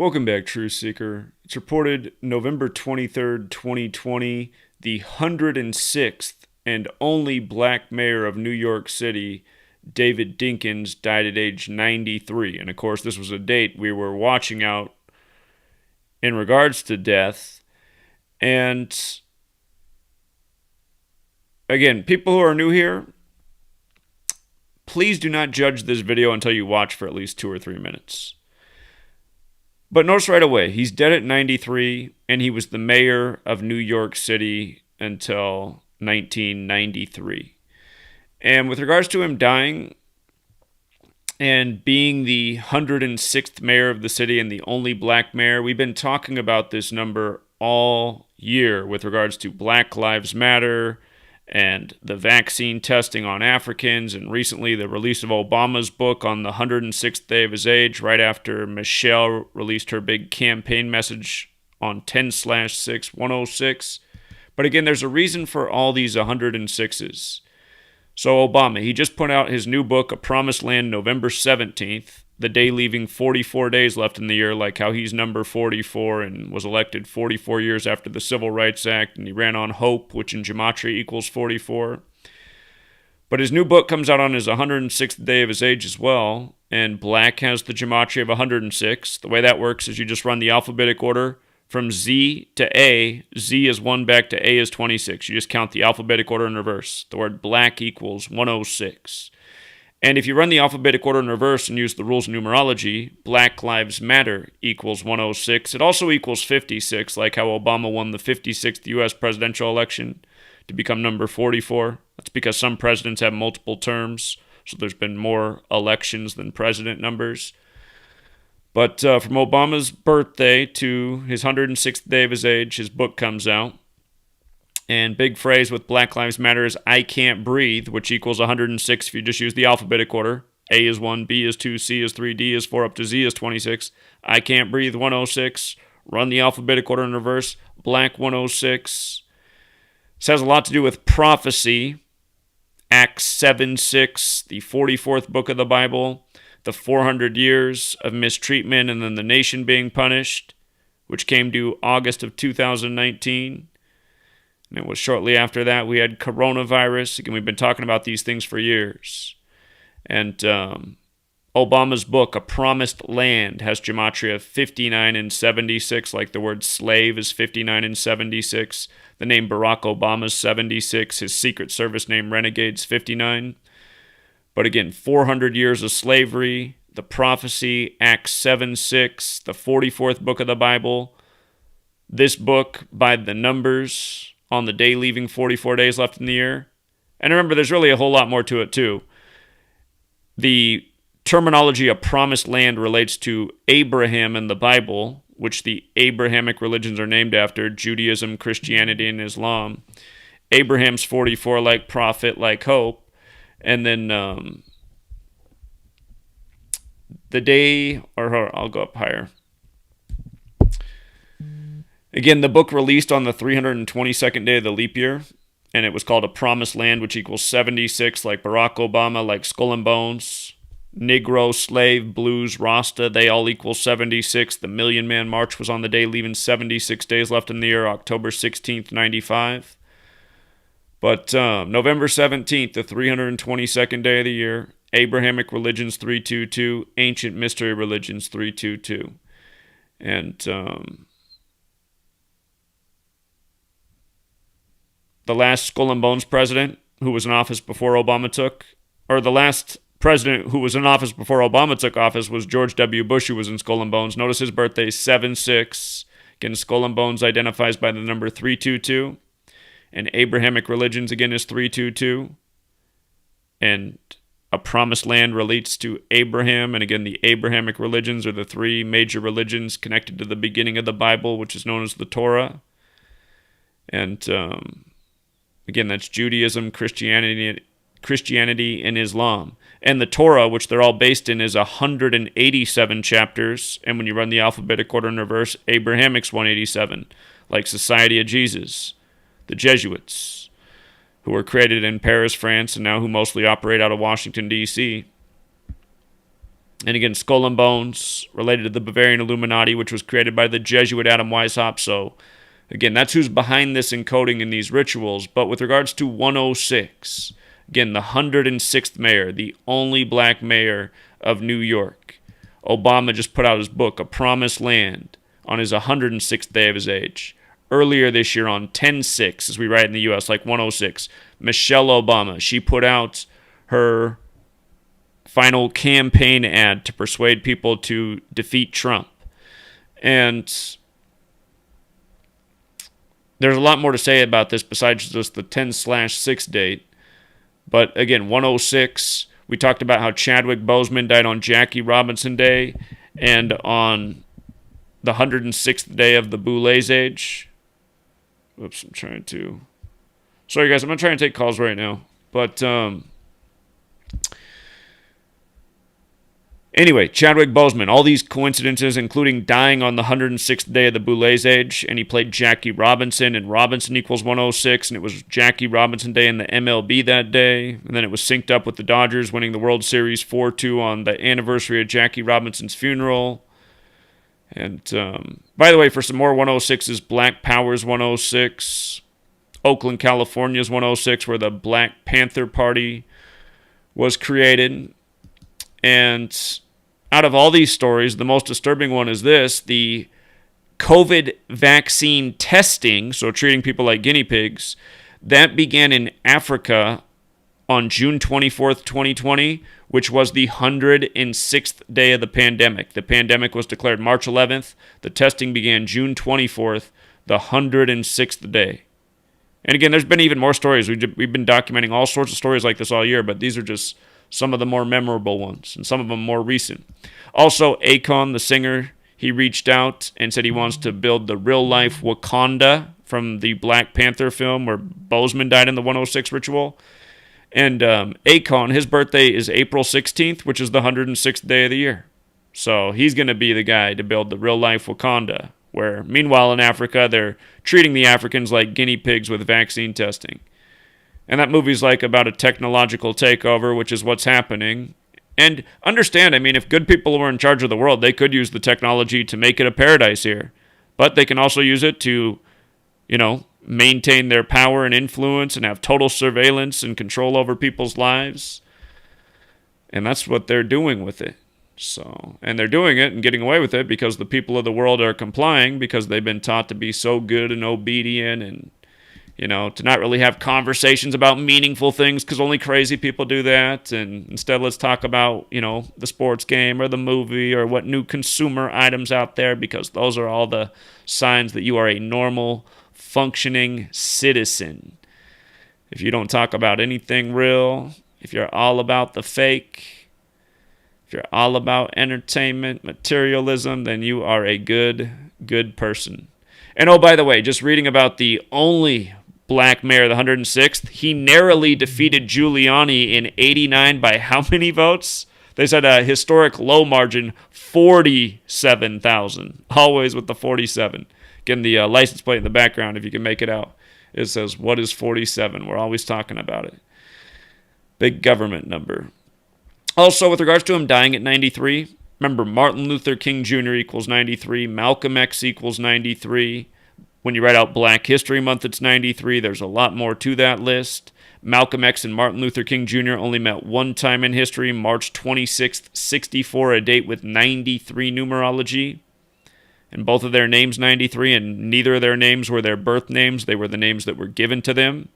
Welcome back, Truth Seeker. It's reported November 23rd, 2020, the 106th and only black mayor of New York City, David Dinkins, died at age 93. And of course, this was a date we were watching out in regards to death. And again, people who are new here, please do not judge this video until you watch for at least 2 or 3 minutes. But notice right away, he's dead at 93, and he was the mayor of New York City until 1993. And with regards to him dying and being the 106th mayor of the city and the only black mayor, we've been talking about this number all year with regards to Black Lives Matter and the vaccine testing on Africans, and recently the release of Obama's book on the 106th day of his age, right after Michelle released her big campaign message on 10/6/106. But again, there's a reason for all these 106s. So Obama, he just put out his new book, A Promised Land, November 17th, the day leaving 44 days left in the year, like how he's number 44 and was elected 44 years after the Civil Rights Act, and he ran on hope, which in Gematria equals 44. But his new book comes out on his 106th day of his age as well, and black has the Gematria of 106. The way that works is you just run the alphabetic order from Z to A. Z is 1 back to A is 26. You just count the alphabetic order in reverse. The word black equals 106. And if you run the alphabetic order in reverse and use the rules of numerology, Black Lives Matter equals 106. It also equals 56, like how Obama won the 56th U.S. presidential election to become number 44. That's because some presidents have multiple terms, so there's been more elections than president numbers. But from Obama's birthday to his 106th day of his age, his book comes out. And big phrase with Black Lives Matter is I can't breathe, which equals 106 if you just use the alphabetic order. A is 1, B is 2, C is 3, D is 4, up to Z is 26. I can't breathe, 106. Run the alphabetic order in reverse. Black 106. This has a lot to do with prophecy. Acts 7:6, the 44th book of the Bible. The 400 years of mistreatment and then the nation being punished, which came due August of 2019. And it was shortly after that we had coronavirus. Again, we've been talking about these things for years. And Obama's book, A Promised Land, has Gematria 59 and 76, like the word slave is 59 and 76. The name Barack Obama is 76. His Secret Service name Renegade's 59. But again, 400 years of slavery, the prophecy, Acts 7:6, the 44th book of the Bible. This book, by the numbers, on the day leaving 44 days left in the year. And remember, there's really a whole lot more to it, too. The terminology of promised land relates to Abraham in the Bible, which the Abrahamic religions are named after, Judaism, Christianity, and Islam. Abraham's 44, like prophet, like hope. And then the day, or I'll go up higher. Again, the book released on the 322nd day of the leap year, and it was called A Promised Land, which equals 76, like Barack Obama, like Skull and Bones, Negro, Slave, Blues, Rasta, they all equal 76. The Million Man March was on the day leaving 76 days left in the year, October 16th, 95. But November 17th, the 322nd day of the year, Abrahamic Religions 322, Ancient Mystery Religions 322. And the last Skull and Bones president who was in office before Obama took, or the last president who was in office before Obama took office was George W. Bush, who was in Skull and Bones. Notice his birthday is 7/6. Again, Skull and Bones identifies by the number 322. And Abrahamic Religions, again, is 322. And A Promised Land relates to Abraham. And again, the Abrahamic religions are the three major religions connected to the beginning of the Bible, which is known as the Torah. And again, that's Judaism, Christianity, and Islam. And the Torah, which they're all based in, is 187 chapters. And when you run the alphabetic order in reverse, Abrahamic's 187, like Society of Jesus, the Jesuits, who were created in Paris, France, and now who mostly operate out of Washington, D.C. And again, Skull and Bones, related to the Bavarian Illuminati, which was created by the Jesuit Adam Weishaupt. So, again, that's who's behind this encoding in these rituals. But with regards to 106, again, the 106th mayor, the only black mayor of New York, Obama just put out his book, A Promised Land, on his 106th day of his age. Earlier this year on 10/6, as we write in the U.S., like 106, Michelle Obama, she put out her final campaign ad to persuade people to defeat Trump. And there's a lot more to say about this besides just the 10/6 date. But again, 106, we talked about how Chadwick Boseman died on Jackie Robinson Day and on the 106th day of the Boulet's age. Oops, I'm trying to... Sorry, guys, I'm going to try and take calls right now. But, anyway, Chadwick Boseman, all these coincidences, including dying on the 106th day of the Boulet's age, and he played Jackie Robinson, and Robinson equals 106, and it was Jackie Robinson Day in the MLB that day, and then it was synced up with the Dodgers winning the World Series 4-2 on the anniversary of Jackie Robinson's funeral. And, by the way, for some more 106s, Black Power's 106, Oakland, California's 106, where the Black Panther Party was created. And out of all these stories, the most disturbing one is this: the COVID vaccine testing, so treating people like guinea pigs, that began in Africa on June 24th, 2020, which was the 106th day of the pandemic. The pandemic was declared March 11th. The testing began June 24th, the 106th day. And again, there's been even more stories. We've been documenting all sorts of stories like this all year, but these are just some of the more memorable ones, and some of them more recent. Also, Akon, the singer, he reached out and said he wants to build the real-life Wakanda from the Black Panther film where Boseman died in the 106 ritual. And Akon, his birthday is April 16th, which is the 106th day of the year. So he's going to be the guy to build the real-life Wakanda, where, meanwhile, in Africa, they're treating the Africans like guinea pigs with vaccine testing. And that movie's like about a technological takeover, which is what's happening. And understand, I mean, if good people were in charge of the world, they could use the technology to make it a paradise here. But they can also use it to, maintain their power and influence and have total surveillance and control over people's lives. And that's what they're doing with it. So, and they're doing it and getting away with it because the people of the world are complying, because they've been taught to be so good and obedient and, to not really have conversations about meaningful things because only crazy people do that. And instead, let's talk about, the sports game or the movie or what new consumer items out there, because those are all the signs that you are a normal, functioning citizen. If you don't talk about anything real, if you're all about the fake, if you're all about entertainment, materialism, then you are a good person. And oh, by the way, just reading about the only black mayor, the 106th, he narrowly defeated Giuliani in 89 by how many votes? They said a historic low margin, 47,000. Always with the 47. Again, the license plate in the background, if you can make it out, it says, what is 47? We're always talking about it. Big government number. Also, with regards to him dying at 93, remember, Martin Luther King Jr. equals 93, Malcolm X equals 93. When you write out Black History Month, it's 93. There's a lot more to that list. Malcolm X and Martin Luther King Jr. only met one time in history, March 26th, 64, a date with 93 numerology. And both of their names 93, and neither of their names were their birth names. They were the names that were given to them.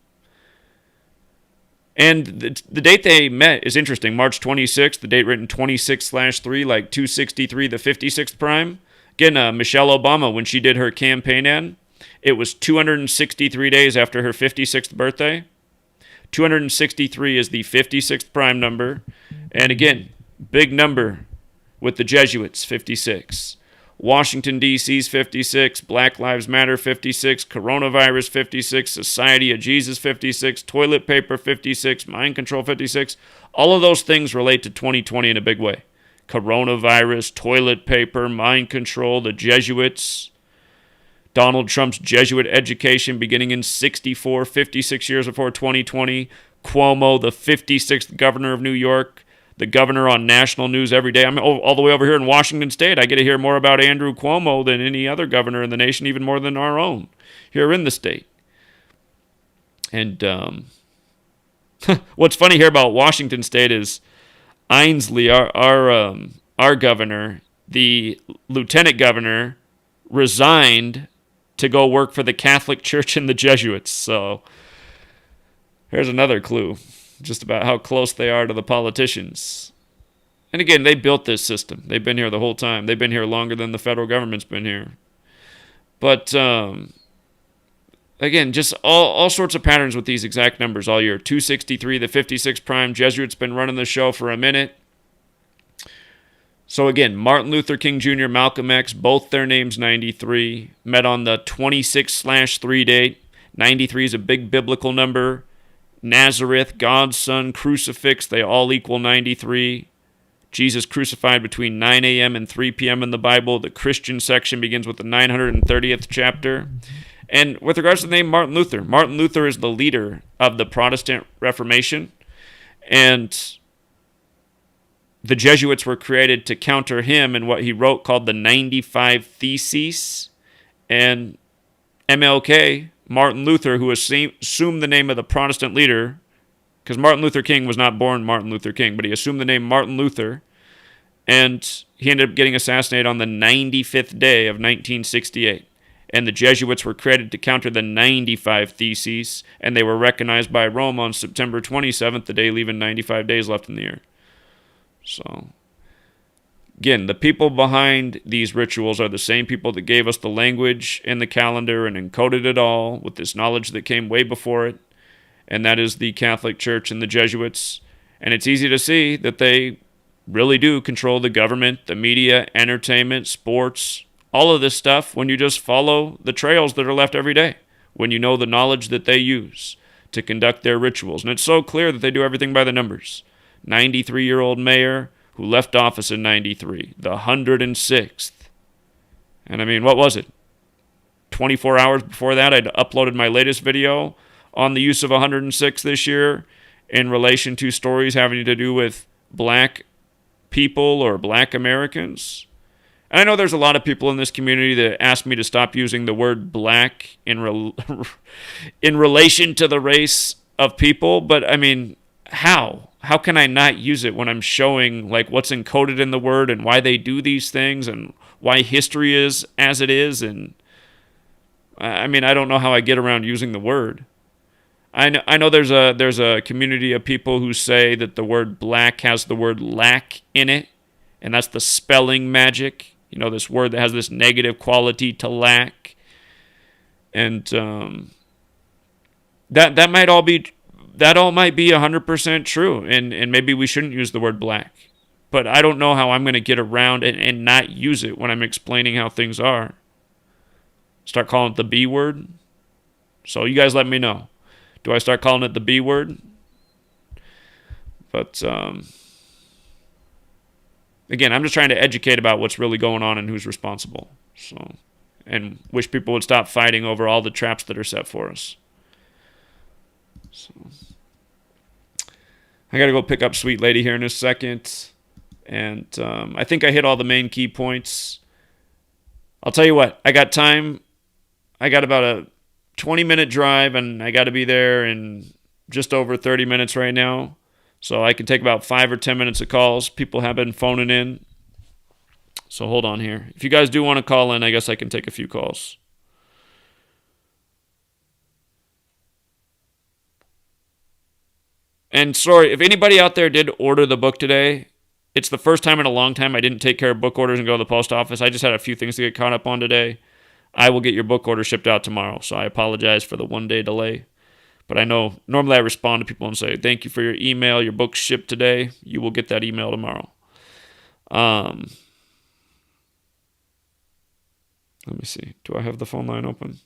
And the date they met is interesting. March 26th, the date written 26/3, like 263, the 56th prime. Again, Michelle Obama, when she did her campaign ad, it was 263 days after her 56th birthday. 263 is the 56th prime number. And again, big number with the Jesuits, 56. Washington, D.C.'s 56, Black Lives Matter 56, coronavirus 56, Society of Jesus 56, toilet paper 56, mind control 56. All of those things relate to 2020 in a big way. Coronavirus, toilet paper, mind control, the Jesuits, Donald Trump's Jesuit education beginning in 64, 56 years before 2020, Cuomo, the 56th governor of New York, the governor on national news every day. I'm all the way over here in Washington State. I get to hear more about Andrew Cuomo than any other governor in the nation, even more than our own here in the state. And what's funny here about Washington State is Ainsley, our governor, the lieutenant governor, resigned to go work for the Catholic Church and the Jesuits. So here's another clue just about how close they are to the politicians. And again, they built this system. They've been here the whole time. They've been here longer than the federal government's been here. But again, just all sorts of patterns with these exact numbers all year. 263, the 56 prime. Jesuits been running the show for a minute. So again, Martin Luther King Jr., Malcolm X, both their names 93, met on the 26/3 date. 93 is a big biblical number. Nazareth, God's son, crucifix, they all equal 93. Jesus crucified between 9 a.m. and 3 p.m. in the Bible. The Christian section begins with the 930th chapter. And with regards to the name Martin Luther is the leader of the Protestant Reformation. And the Jesuits were created to counter him in what he wrote called the 95 Theses. And MLK, Martin Luther, who assumed the name of the Protestant leader, because Martin Luther King was not born Martin Luther King, but he assumed the name Martin Luther, and he ended up getting assassinated on the 95th day of 1968. And the Jesuits were created to counter the 95 Theses, and they were recognized by Rome on September 27th, the day leaving 95 days left in the year. So again, the people behind these rituals are the same people that gave us the language and the calendar and encoded it all with this knowledge that came way before it, and that is the Catholic Church and the Jesuits. And it's easy to see that they really do control the government, the media, entertainment, sports, all of this stuff when you just follow the trails that are left every day, when you know the knowledge that they use to conduct their rituals. And it's so clear that they do everything by the numbers. 93-year-old mayor who left office in 93, the 106th. And I mean, what was it? 24 hours before that, I'd uploaded my latest video on the use of 106 this year in relation to stories having to do with black people or black Americans. And I know there's a lot of people in this community that ask me to stop using the word black in relation to the race of people, but I mean, how? How can I not use it when I'm showing like what's encoded in the word and why they do these things and why history is as it is? And I mean, I don't know how I get around using the word. I know there's a community of people who say that the word black has the word lack in it, and that's the spelling magic. You know, this word that has this negative quality to lack. And that might be 100% true, and maybe we shouldn't use the word black. But I don't know how I'm going to get around and not use it when I'm explaining how things are. Start calling it the B word? So you guys let me know. Do I start calling it the B word? But again, I'm just trying to educate about what's really going on and who's responsible. So, and wish people would stop fighting over all the traps that are set for us. So, I got to go pick up Sweet Lady here in a second. And I think I hit all the main key points. I'll tell you what, I got time. I got about a 20-minute drive, and I got to be there in just over 30 minutes right now. So I can take about 5 or 10 minutes of calls. People have been phoning in. So hold on here. If you guys do want to call in, I guess I can take a few calls. And sorry, if anybody out there did order the book today, it's the first time in a long time I didn't take care of book orders and go to the post office. I just had a few things to get caught up on today. I will get your book order shipped out tomorrow, so I apologize for the one-day delay. But I know normally I respond to people and say, thank you for your email. Your book's shipped today. You will get that email tomorrow. Let me see. Do I have the phone line open?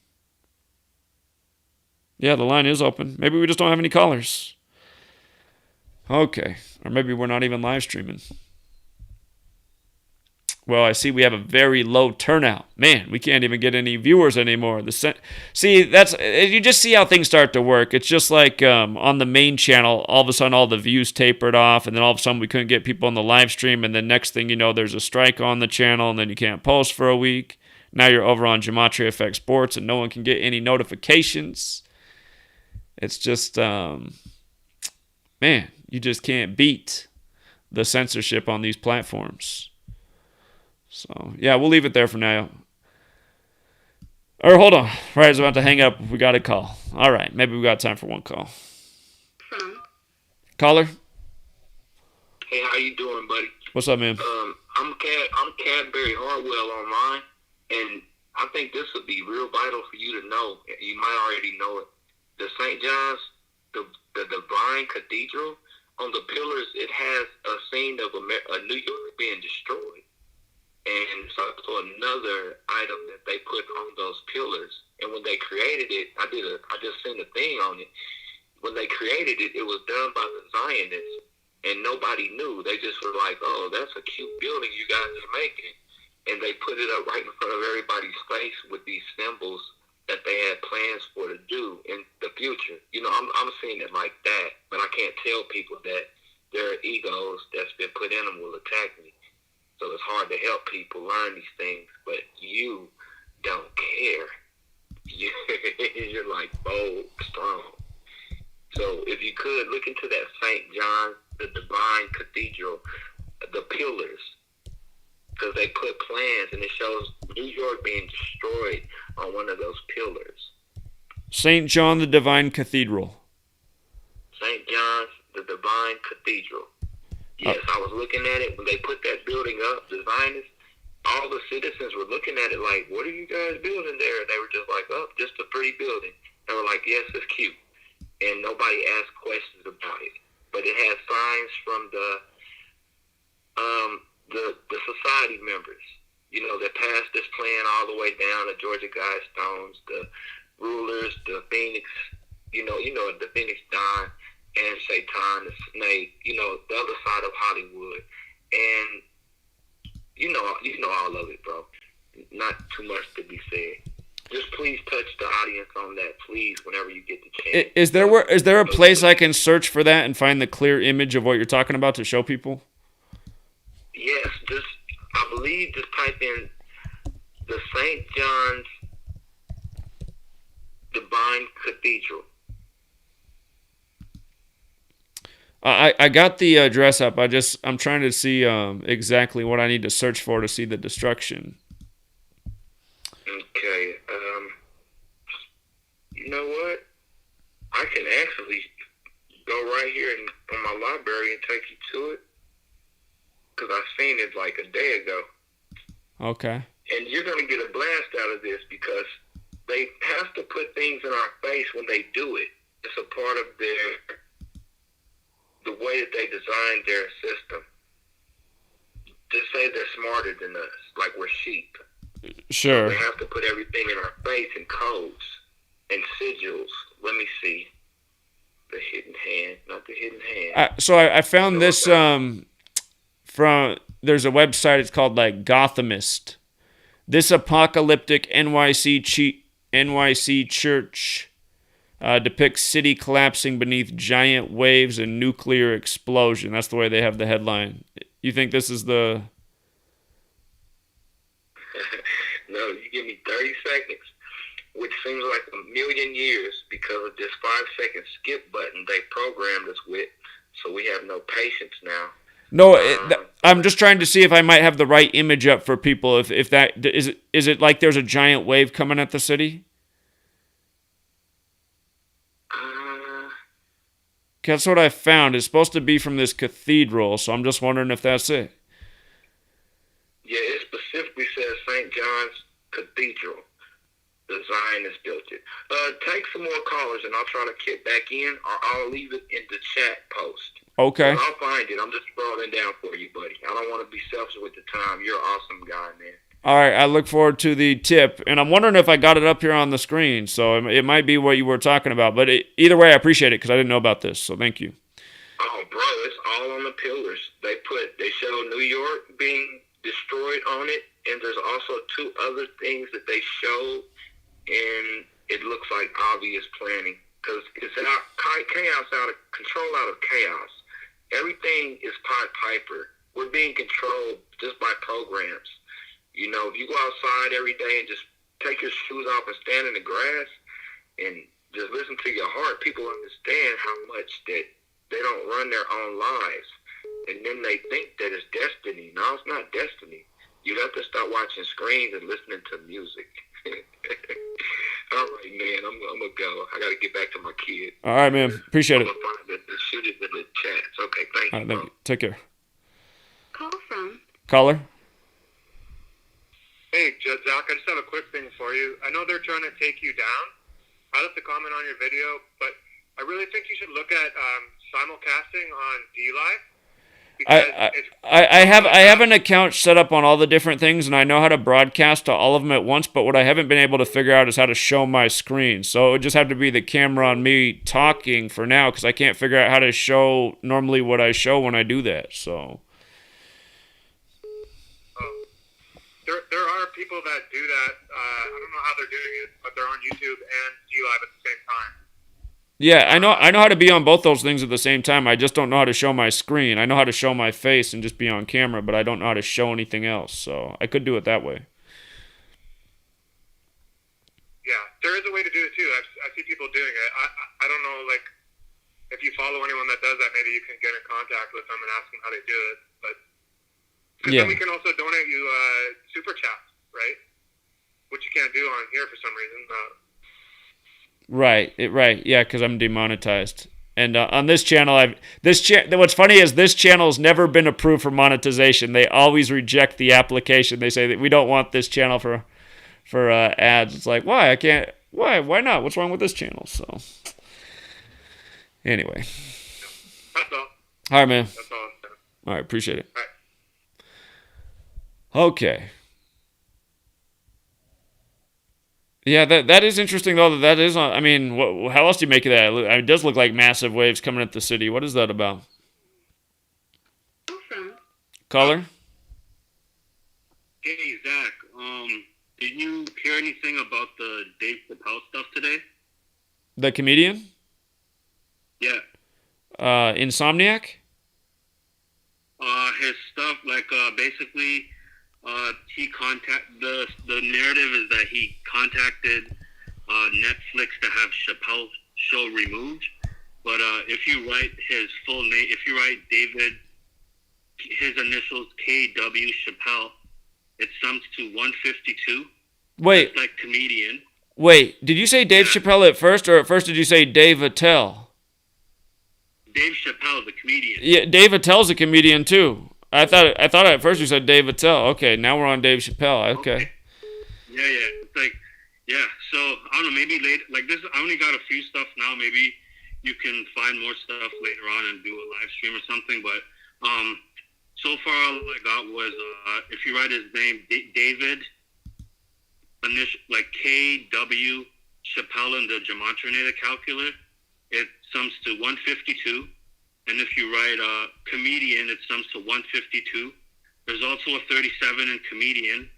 Yeah, the line is open. Maybe we just don't have any callers. Okay. Or maybe we're not even live streaming. Well, I see we have a very low turnout. Man, we can't even get any viewers anymore. See, that's you just see how things start to work. It's just like on the main channel, all of a sudden all the views tapered off, and then all of a sudden we couldn't get people on the live stream, and then next thing you know, there's a strike on the channel, and then you can't post for a week. Now you're over on Gematria Effect Sports, and no one can get any notifications. It's just, man, you just can't beat the censorship on these platforms. So, yeah, we'll leave it there for now. Or hold on. Right, I was about to hang up. We got a call. All right, maybe we got time for one call. Caller? Hey, how you doing, buddy? What's up, man? I'm Cadbury Harwell online, and I think this would be real vital for you to know. You might already know it. The St. John's, the Divine Cathedral, on the pillars, it has a scene of New York being destroyed. And so another item that they put on those pillars. And when they created it, I just seen a thing on it. When they created it, it was done by the Zionists, and nobody knew. They just were like, "Oh, that's a cute building you guys are making," and they put it up right in front of everybody's face with these symbols that they had plans for to do in the future. You know, I'm seeing it like that, but I can't tell people that their egos that's been put in them will attack me. So it's hard to help people learn these things, but you don't care. You're like bold, strong. So if you could look into that St. John, the Divine Cathedral, the pillars, because they put plans and it shows New York being destroyed on one of those pillars. St. John, the Divine Cathedral. St. John's, the Divine Cathedral. Yes, I was looking at it when they put that building up, the Zionists. All the citizens were looking at it like, "What are you guys building there?" And they were just like, "Oh, just a pretty building." They were like, "Yes, it's cute." And nobody asked questions about it. But it had signs from the society members, you know, that passed this plan all the way down to Georgia Guidestones, the rulers, the Phoenix, you know, the Phoenix Don and Shaitan, the Snake, you know, the other side of Hollywood. And you know all of it, bro. Not too much to be said. Just please touch the audience on that, please, whenever you get the chance. Is there a place I can search for that and find the clear image of what you're talking about to show people? Yes, I believe just type in the St. John's Divine Cathedral. I got the address up. I'm trying to see exactly what I need to search for to see the destruction. Okay. You know what? I can actually go right here on my library and take you to it, because I seen it like a day ago. Okay. And you're going to get a blast out of this, because they have to put things in our face when they do it. It's a part of the way that they designed their system. To say they're smarter than us, like we're sheep. Sure. They have to put everything in our face in codes and sigils. Let me see. The hidden hand, not the hidden hand. So I found this from, there's a website, it's called like Gothamist. This apocalyptic NYC church depicts city collapsing beneath giant waves and nuclear explosion. That's the way they have the headline. You think this is the... No, you give me 30 seconds, which seems like a million years, because of this 5-second skip button they programmed us with, so we have no patience now. No, I'm just trying to see if I might have the right image up for people. If that is it like there's a giant wave coming at the city? That's what I found. It's supposed to be from this cathedral, so I'm just wondering if that's it. Yeah, it specifically says St. John's Cathedral. The Zionists built it. Take some more callers, and I'll try to kick back in, or I'll leave it in the chat post. Okay. I'll find it. I'm just scrolling down for you, buddy. I don't want to be selfish with the time. You're an awesome guy, man. All right, I look forward to the tip, and I'm wondering if I got it up here on the screen, so it might be what you were talking about, but either way, I appreciate it, because I didn't know about this, so thank you. Oh, bro, it's all on the pillars. They show New York being destroyed destroyed on it, and there's also 2 other things that they showed, and it looks like obvious planning because it's chaos out of control, out of chaos. Everything is Pied Piper. We're being controlled just by programs. You know, if you go outside every day and just take your shoes off and stand in the grass and just listen to your heart, people understand how much that they don't run their own lives. And then they think that it's destiny. No, it's not destiny. You have to start watching screens and listening to music. All right, man. I'm gonna go. I gotta get back to my kid. All right, man. Appreciate it. I'm gonna find the shooters in the chats. Okay, thank you. Thank you. Take care. Call from Caller. Hey, Judge Zach, I just have a quick thing for you. I know they're trying to take you down. I left a comment on your video, but I really think you should look at simulcasting on DLive. I have an account set up on all the different things, and I know how to broadcast to all of them at once, but what I haven't been able to figure out is how to show my screen. So it would just have to be the camera on me talking for now, because I can't figure out how to show normally what I show when I do that. So there are people that do that. I don't know how they're doing it, but they're on YouTube and DLive at the same time. yeah, I know how to be on both those things at the same time. I just don't know how to show my screen. I know how to show my face and just be on camera, but I don't know how to show anything else. So I could do it that way. Yeah, there is a way to do it too. I see people doing it. I don't know, like, if you follow anyone that does that, maybe you can get in contact with them and ask them how they do it. But Yeah. then we can also donate you super chats, right? Which you can't do on here for some reason. Right, yeah, because I'm demonetized. And on this channel, what's funny is this channel's never been approved for monetization. They always reject the application. They say that we don't want this channel for ads. It's like, why? I can't. Why not? What's wrong with this channel? So anyway, That's all. all right, man. That's all. All right, appreciate it. All right. Okay. Yeah, that is interesting though. That is on. I mean, how else do you make of that? It does look like massive waves coming at the city. What is that about? call from Caller? Hey, Zach, did you hear anything about the Dave Chappelle stuff today? The comedian? Yeah. Insomniac? His stuff, like, basically, the narrative is that he contacted Netflix to have Chappelle's show removed. But if you write his full name, if you write David, his initials KW Chappelle, it sums to 152. Wait. It's like comedian. Wait, did you say Dave Chappelle at first, or at first did you say Dave Attell? Dave Chappelle, the comedian. Yeah, Dave Attell's a comedian too. I thought at first you said Dave Attell. Okay, now we're on Dave Chappelle. Okay. Yeah. It's like, yeah. So I don't know. Maybe later, like this. I only got a few stuff now. Maybe you can find more stuff later on and do a live stream or something. But so far all I got was if you write his name, David, initial like KW Chappelle in the Gematria calculator, it sums to 152. And if you write comedian, it sums to 152. There's also a 37 in comedian.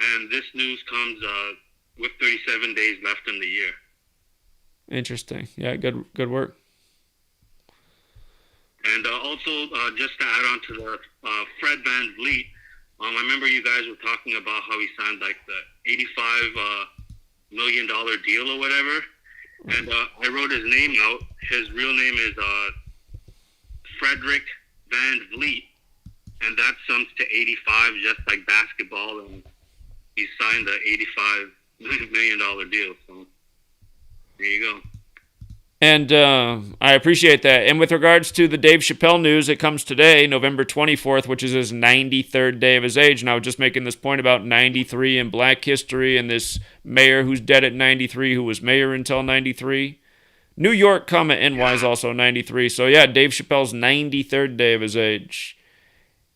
And this news comes with 37 days left in the year. Interesting. Yeah, good work. And also, just to add on to the Fred Van Vliet, I remember you guys were talking about how he signed like the $85 million deal or whatever. And I wrote his name out. His real name is Frederick Van Vliet, and that sums to 85, just like basketball, and he signed the $85 million deal. So there you go. And I appreciate that. And with regards to the Dave Chappelle news, it comes today, November 24th, which is his 93rd day of his age. And I was just making this point about 93 and black history and this mayor who's dead at 93 who was mayor until 93. New York, NY is also 93. So, yeah, Dave Chappelle's 93rd day of his age.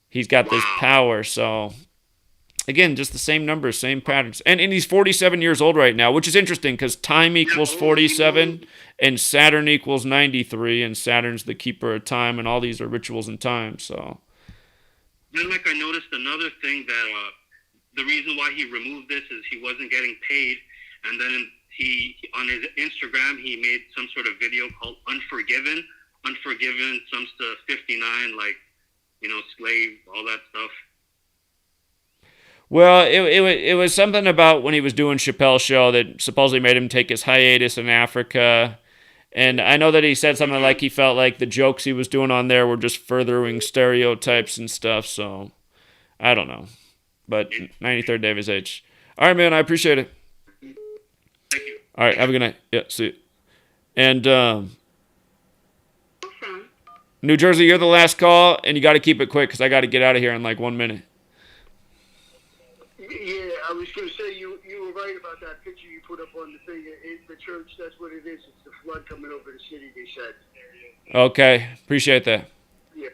He's got this power. So, again, just the same numbers, same patterns. And he's 47 years old right now, which is interesting because time equals 47 and Saturn equals 93. And Saturn's the keeper of time, and all these are rituals in time. So, then like I noticed another thing that the reason why he removed this is he wasn't getting paid, and then he on his Instagram he made some sort of video called Unforgiven. Unforgiven sums to 59, like, you know, slave, all that stuff. Well, it was something about when he was doing Chappelle's show that supposedly made him take his hiatus in Africa. And I know that he said something like he felt like the jokes he was doing on there were just furthering stereotypes and stuff. So, I don't know. But 93rd day of his age. All right, man, I appreciate it. Thank you. All right, have a good night. Yeah, see you. And From New Jersey, you're the last call, and you got to keep it quick because I got to get out of here in like 1 minute. Yeah, I was going to say you were right about that picture you put up on the thing. The church, that's what it is. It's the flood coming over the city, they said. Okay, appreciate that. Yeah.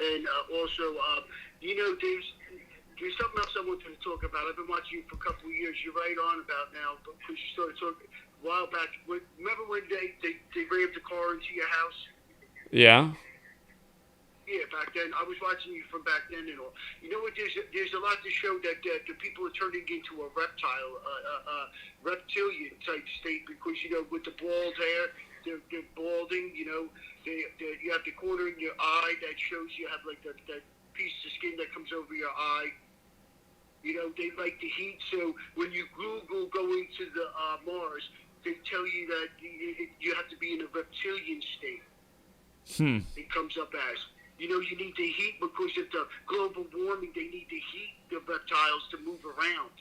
And also, you know, there's something else I wanted to talk about. I've been watching you for a couple of years. You're right on about now, because you started talking a while back. Remember when they rammed the car into your house? Yeah. Yeah, back then. I was watching you from back then and all. You know what? There's a lot to show that the people are turning into a reptilian type state, because, you know, with the bald hair, they're balding, you know. You have the corner in your eye that shows you have, like, that piece of skin that comes over your eye. You know, they like the heat, so when you Google going to the Mars, they tell you that you have to be in a reptilian state. It comes up as. You know, you need the heat because of the global warming. They need to heat the reptiles to move around.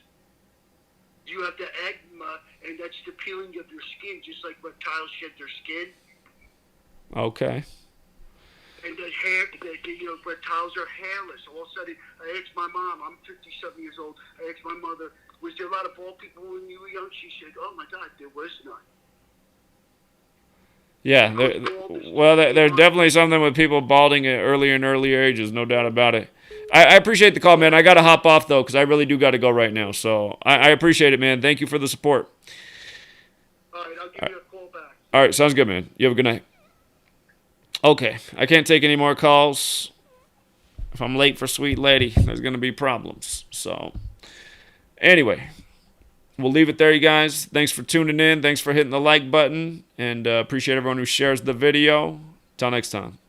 You have the eczema, and that's the peeling of your skin, just like reptiles shed their skin. Okay. And the hair, you know, reptiles are hairless. All of a sudden, I asked my mom, I'm 50-something years old, I asked my mother, was there a lot of bald people when you were young? She said, oh my God, there was none. Yeah, there's definitely something with people balding at earlier and earlier ages, no doubt about it. I appreciate the call, man. I got to hop off, though, because I really do got to go right now. So I appreciate it, man. Thank you for the support. All right, I'll give you a call back. All right, sounds good, man. You have a good night. Okay, I can't take any more calls. If I'm late for Sweet Lady, there's going to be problems. So, anyway, we'll leave it there, you guys. Thanks for tuning in. Thanks for hitting the like button. And appreciate everyone who shares the video. Till next time.